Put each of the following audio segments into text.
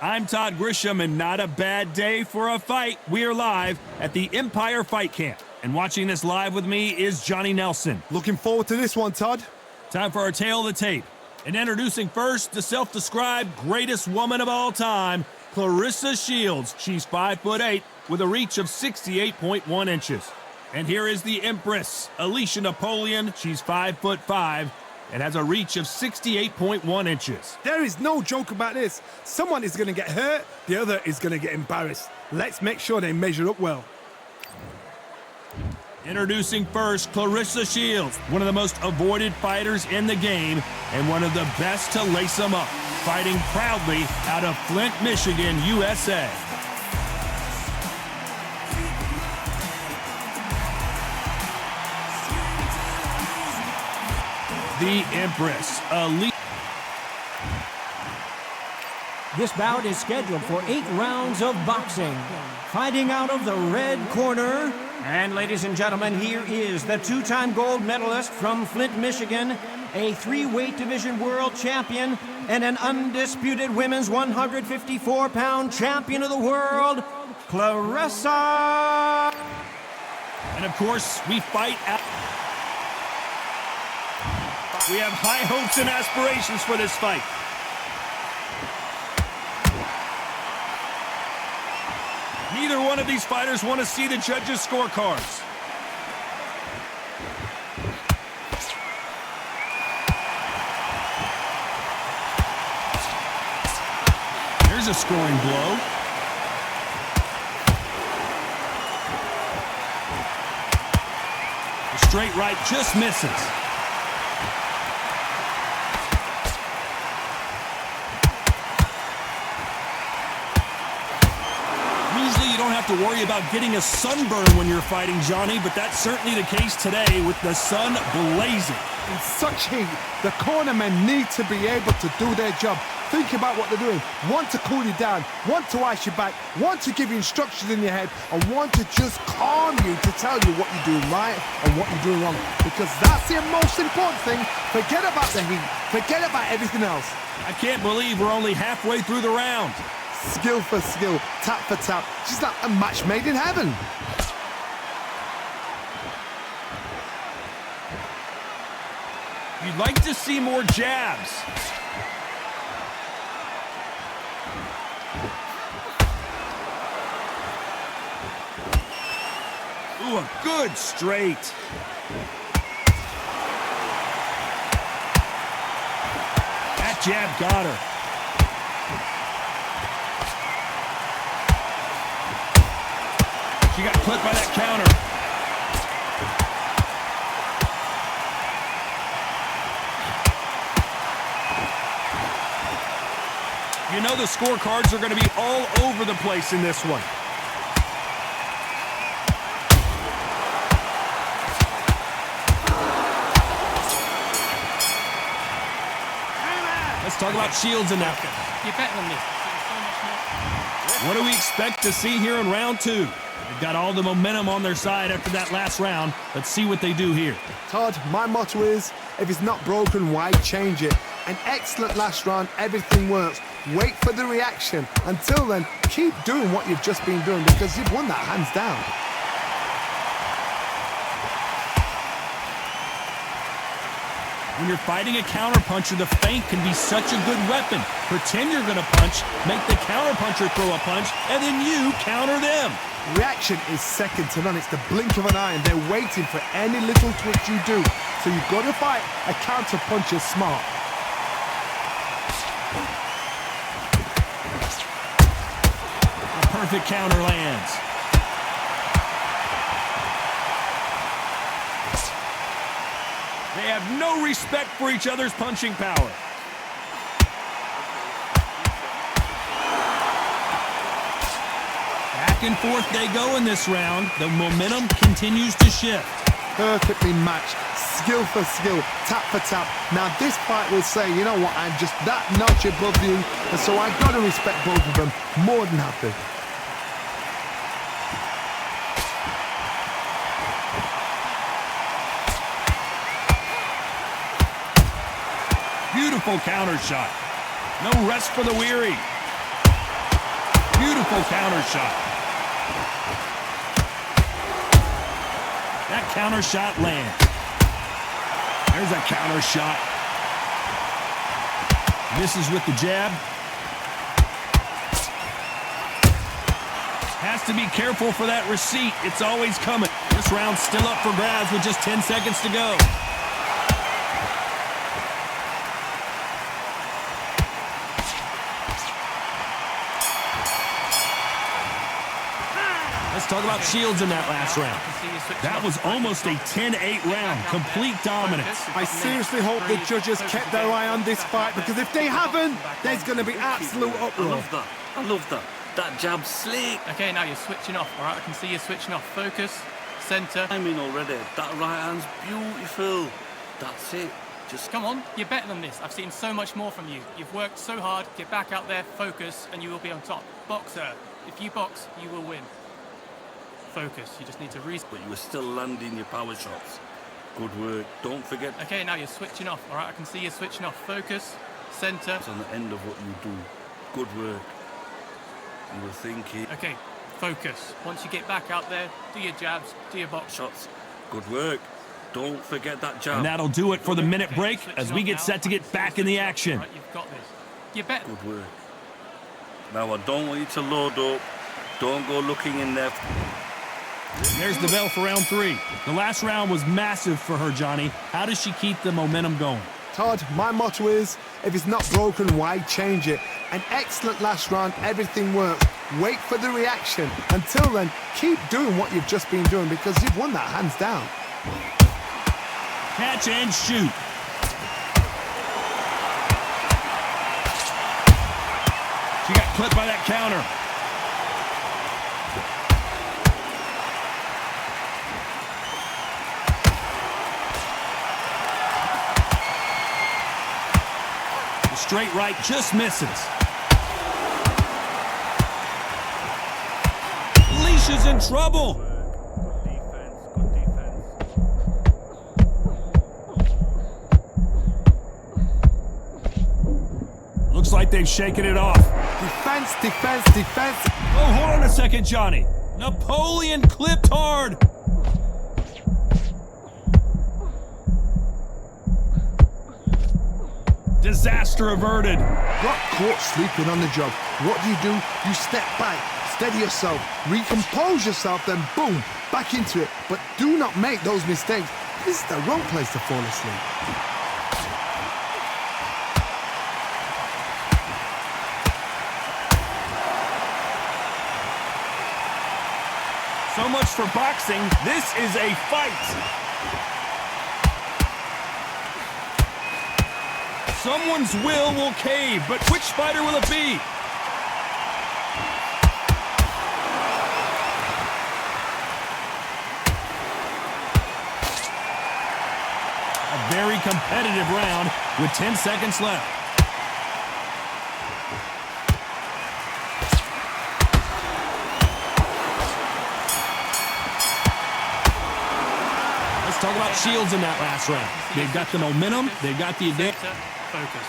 I'm Todd Grisham, and not a bad day for a fight. We are live at the Empire Fight Camp. And watching this live with me is Johnny Nelson. Looking forward to this one, Todd. Time for our tale of the tape. And introducing first the self-described greatest woman of all time, Claressa Shields. She's 5'8" with a reach of 68.1 inches. And here is the Empress, Alicia Napoleon. She's 5'5" and has a reach of 68.1 inches. There is no joke about this. Someone is going to get hurt, the other is going to get embarrassed. Let's make sure they measure up well. Introducing first, Claressa Shields, one of the most avoided fighters in the game and one of the best to lace them up, fighting proudly out of Flint, Michigan, USA. The Empress, Alicia. This bout is scheduled for 8 rounds of boxing. Fighting out of the red corner. And ladies and gentlemen, here is the 2-time gold medalist from Flint, Michigan, a 3-weight division world champion, and an undisputed women's 154-pound champion of the world, Claressa. And of course, we fight out. We have high hopes and aspirations for this fight. Neither one of these fighters want to see the judges' scorecards. There's a scoring blow. The straight right just misses. You don't have to worry about getting a sunburn when you're fighting, Johnny, but that's certainly the case today with the sun blazing. In such heat, the cornermen need to be able to do their job. Think about what they're doing. Want to cool you down, want to ice you back, want to give you instructions in your head, and want to just calm you to tell you what you're doing right and what you're doing wrong. Because that's the most important thing. Forget about the heat. Forget about everything else. I can't believe we're only halfway through the round. Skill for skill, tap for tap. She's like a match made in heaven. You'd like to see more jabs. Ooh, a good straight. That jab got her. She got clipped by that counter. You know the scorecards are going to be all over the place in this one. Let's talk about Shields in that. You're better than me. What do we expect to see here in round 2? They've got all the momentum on their side after that last round. Let's see what they do here. Todd, my motto is, if it's not broken, why change it? An excellent last round, everything works. Wait for the reaction. Until then, keep doing what you've just been doing because you've won that hands down. When you're fighting a counterpuncher, the feint can be such a good weapon. Pretend you're going to punch, make the counterpuncher throw a punch, and then you counter them. Reaction is second to none. It's the blink of an eye, and they're waiting for any little twitch you do. So you've got to fight a counterpuncher smart. A perfect counter lands. They have no respect for each other's punching power. Back and forth they go in this round. The momentum continues to shift. Perfectly matched, skill for skill, tap for tap. Now this fight will say, you know what, I'm just that notch above you, and so I got to respect both of them more than happy. Beautiful counter shot. No rest for the weary. beautiful counter shot. That counter shot lands. There's a counter shot. Misses with the jab. Has to be careful for that receipt. It's always coming. This round's still up for grabs with just 10 seconds to go. Let's talk about Shields in that last round. That was almost a 10-8 round. Complete dominance. I seriously hope the judges kept their eye on this fight, because if they haven't, there's going to be absolute uproar. I love that. That jab's slick. Okay, now you're switching off, all right? I can see you switching off. Focus, center. I mean already, that right hand's beautiful. That's it. Just Come on, you're better than this. I've seen so much more from you. You've worked so hard. Get back out there, focus, and you will be on top. Boxer, if you box, you will win. Focus, you just need to but you were still landing your power shots. Good work. Don't forget. Okay, now you're switching off, all right? I can see you switching off. Focus, center. It's on the end of what you do. Good work. You were thinking. Okay, focus. Once you get back out there, do your jabs, do your box Shots. Good work. Don't forget that jab. And that'll do it for the minute Okay, break switching as we off get now. set to I get can see back you in the switching off, action. all right? You've got this. You're better. Good work. Now I don't want you to load up. Don't go looking in there. There's the bell for round 3. The last round was massive for her, Johnny. How does she keep the momentum going? Todd, my motto is, if it's not broken, why change it? An excellent last round, everything works. Wait for the reaction. Until then, keep doing what you've just been doing, because you've won that hands down. Catch and shoot. She got clipped by that counter. The straight right just misses. Alicia's in trouble. Good defense. Good defense. Looks like they've shaken it off. Defense, defense, defense. Oh, hold on a second, Johnny. Napoleon clipped hard. Disaster averted. Got caught sleeping on the job. What do? You step back, steady yourself, recompose yourself, then boom, back into it. But do not make those mistakes. This is the wrong place to fall asleep. So much for boxing. This is a fight. Someone's will cave, but which fighter will it be? A very competitive round with 10 seconds left. Let's talk about Shields in that last round. They've got the momentum, they've got the advantage. Focus.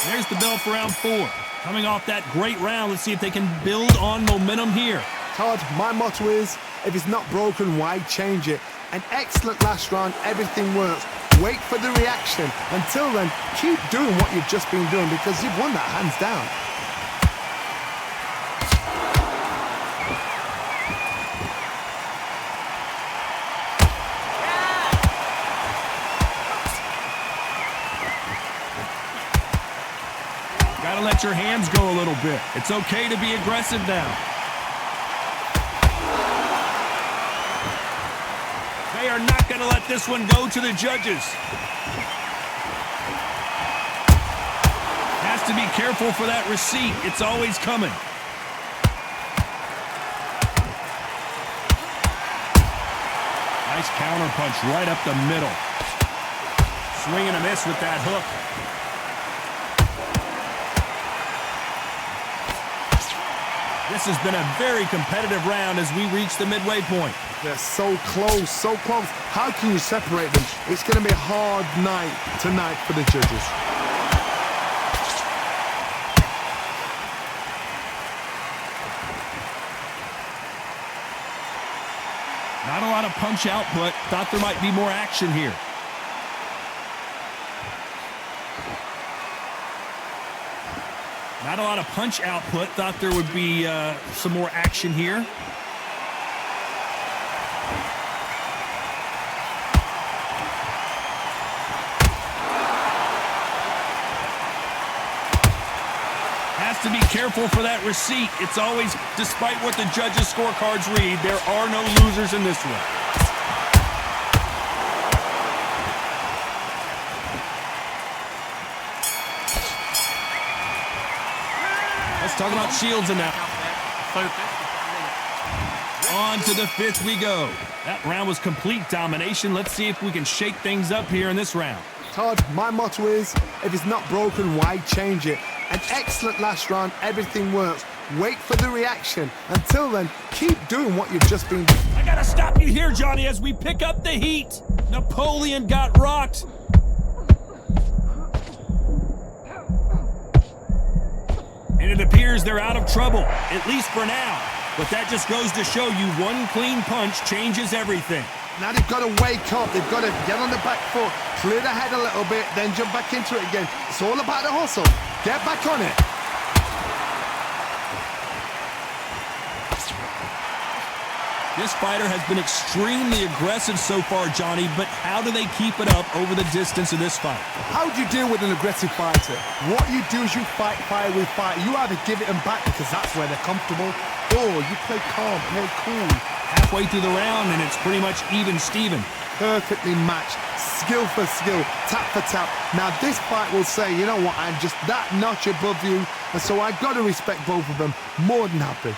There's the bell for round 4. Coming off that great round, let's see if they can build on momentum here. Todd, my motto is, if it's not broken, why change it? An excellent last round, everything works. Wait for the reaction. Until then, keep doing what you've just been doing, because you've won that hands down. Gotta let your hands go a little bit. It's okay to be aggressive now. They are not gonna let this one go to the judges. Has to be careful for that receipt. It's always coming. Nice counter punch right up the middle. Swing and a miss with that hook. This has been a very competitive round as we reach the midway point. They're so close, so close. How can you separate them? It's going to be a hard night tonight for the judges. Not a lot of punch output. Thought there might be more action here. Not a lot of punch output. Thought there would be some more action here. Has to be careful for that receipt. It's always, despite what the judges' scorecards read, there are no losers in this one. Let's talk about Shields in that. On to the fifth we go. That round was complete domination. Let's see if we can shake things up here in this round. Todd, my motto is, if it's not broken, why change it? An excellent last round, everything works. Wait for the reaction. Until then, keep doing what you've just been doing. I gotta stop you here, Johnny, as we pick up the heat. Napoleon got rocked. And it appears they're out of trouble, at least for now. But that just goes to show you one clean punch changes everything. Now they've got to wake up. They've got to get on the back foot, clear the head a little bit, then jump back into it again. It's all about the hustle. Get back on it. This fighter has been extremely aggressive so far, Johnny, but how do they keep it up over the distance of this fight? How do you deal with an aggressive fighter? What you do is you fight fire with fire. You either give it them back because that's where they're comfortable, or you play calm, play cool. Halfway through the round, and it's pretty much even Steven. Perfectly matched, skill for skill, tap for tap. Now this fight will say, you know what, I'm just that notch above you, and so I've got to respect both of them. More than happy.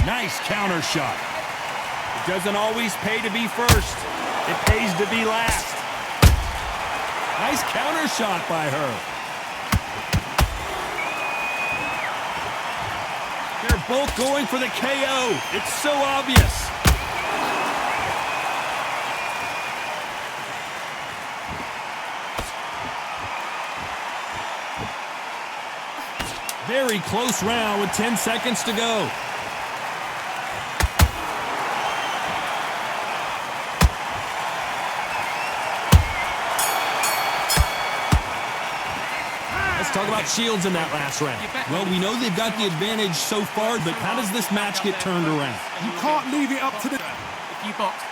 Nice counter shot. It doesn't always pay to be first. It pays to be last. Nice counter shot by her. They're both going for the KO. It's so obvious. Very close round with 10 seconds to go. Talk about Shields in that last round. Well, we know they've got the advantage so far, but how does this match get turned around? You can't leave it up to the... If you box.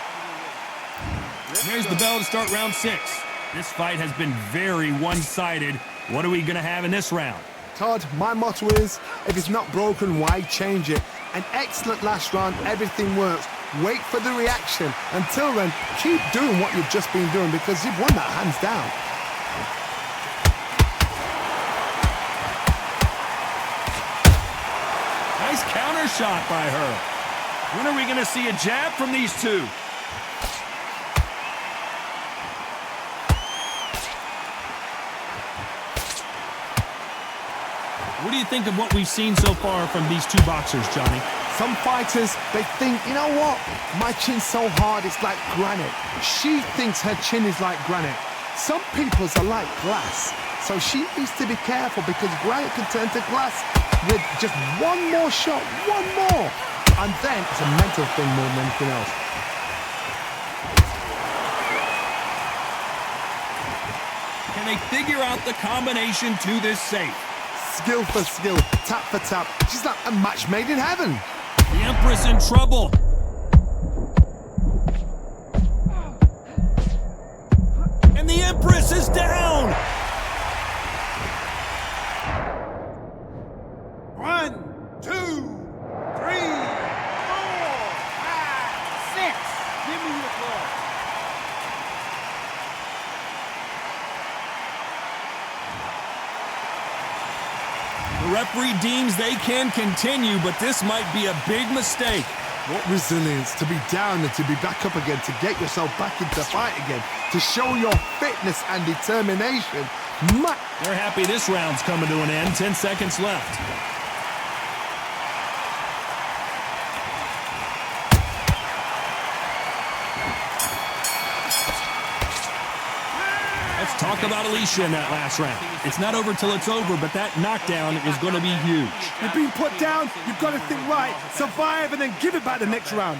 There's the bell to start round 6. This fight has been very one-sided. What are we going to have in this round? Todd, my motto is, if it's not broken, why change it? An excellent last round, everything works. Wait for the reaction. Until then, keep doing what you've just been doing because you've won that hands down. Nice counter shot by her. When are we going to see a jab from these two? What do you think of what we've seen so far from these two boxers, Johnny? Some fighters, they think, you know what? My chin's so hard, it's like granite. She thinks her chin is like granite. Some people's are like glass. So she needs to be careful because granite can turn to glass with just one more shot, one more. And then it's a mental thing more than anything else. Can they figure out the combination to this safe? Skill for skill, tap for tap. She's like a match made in heaven. The Empress in trouble. And the Empress is down. 1, 2, 3, 4, 5, 6. Give me your ball. The referee deems they can continue, but this might be a big mistake. What resilience to be down and to be back up again, to get yourself back into fight again, to show your fitness and determination. They're happy this round's coming to an end. 10 seconds left. Let's talk talk about Alicia in that last round. It's not over till it's over, but that knockdown is going to be huge. You've been put down, you've got to think right, survive and then give it back the next round.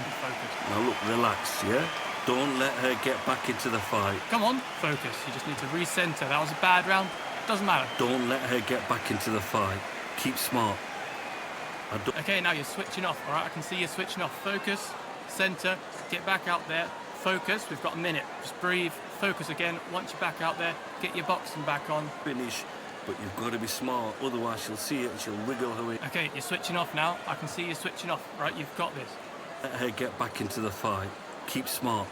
Now look, relax, yeah? Don't let her get back into the fight. Come on, focus. You just need to recenter. That was a bad round. Doesn't matter. Don't let her get back into the fight. Keep smart. Okay, now you're switching off, all right? I can see you're switching off. Focus, center, get back out there. Focus, we've got a minute. Just breathe, focus again. Once you're back out there, get your boxing back on. Finish, but you've got to be smart, otherwise she'll see it and she'll wiggle her way. Okay, you're switching off now. I can see you're switching off, right? You've got this. Let her get back into the fight. Keep smart.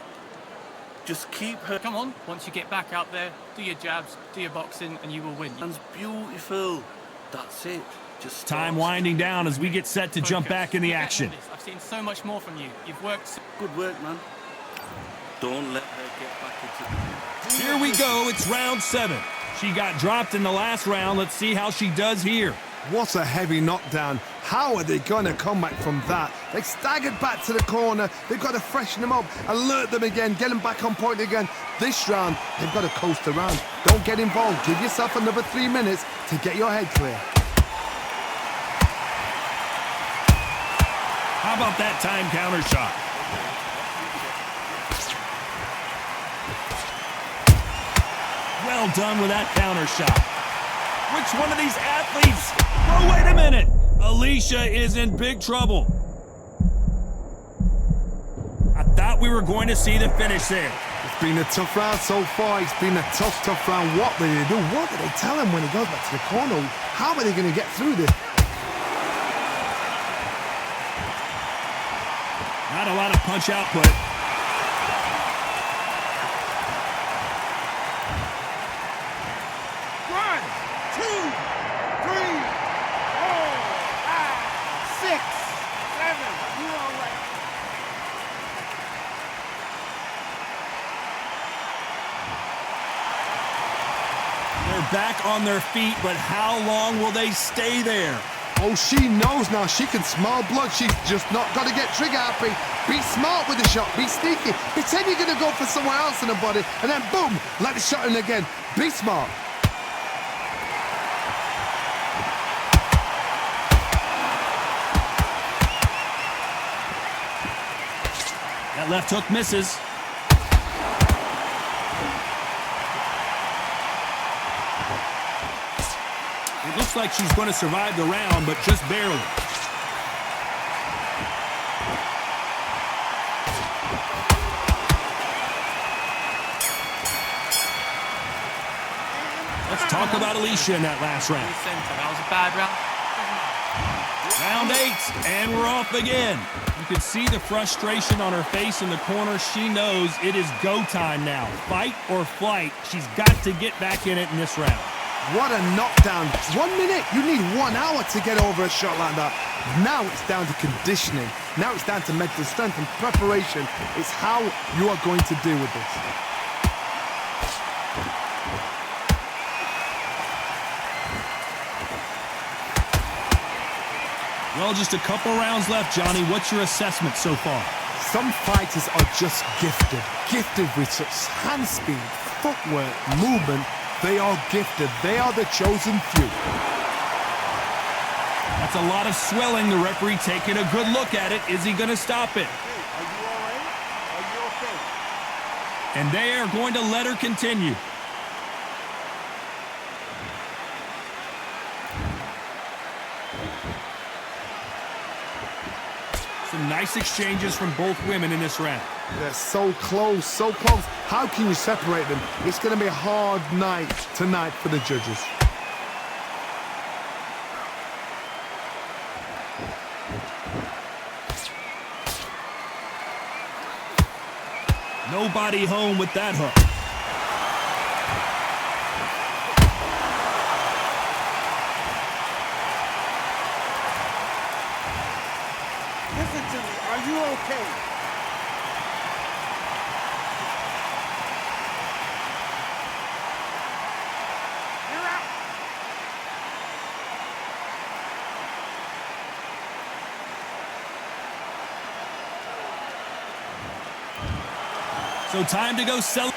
Just keep her... Come on, once you get back out there, do your jabs, do your boxing, and you will win. That's beautiful. That's it. Just Time winding down as we get set to jump back in the action. I've seen so much more from you. You've worked... Good work, man. Don't let her get back into the... Here we go, it's round 7. She got dropped in the last round. Let's see how she does here. What a heavy knockdown. How are they going to come back from that? They staggered back to the corner. They've got to freshen them up, alert them again, get them back on point again. This round, they've got to coast around. Don't get involved. Give yourself another 3 minutes to get your head clear. How about that time counter shot? Well done with that counter shot. Which one of these athletes? Oh, wait a minute. Alicia is in big trouble. I thought we were going to see the finish there. It's been a tough round so far. It's been a tough round. What do they do? What do they tell him when he goes back to the corner? How are they going to get through this? Not a lot of punch output. Back on their feet, but how long will they stay there? Oh, she knows now. She can smell blood. She's just not got to get trigger happy. Be smart with the shot. Be sneaky. Pretend you're going to go for somewhere else in the body, and then boom, let the shot in again. Be smart. That left hook misses. It looks like she's going to survive the round, but just barely. Let's talk about Alicia in that last round. That was a bad round. Round 8, and we're off again. You can see the frustration on her face in the corner. She knows it is go time now. Fight or flight. She's got to get back in it in this round. What a knockdown. 1 minute. You need 1 hour to get over a shot like that. Now it's down to conditioning. Now it's down to mental strength and preparation. It's how you are going to deal with this. Well, just a couple rounds left, Johnny. What's your assessment so far? Some fighters are just gifted. Gifted with such hand speed, footwork, movement. They are gifted. They are the chosen few. That's a lot of swelling. The referee taking a good look at it. Is he going to stop it? Are you all right? Are you okay? And they are going to let her continue. Some nice exchanges from both women in this round. They're so close, so close. How can you separate them? It's going to be a hard night tonight for the judges. Nobody home with that hook. Listen to me. Are you okay? You're out. So time to go sell.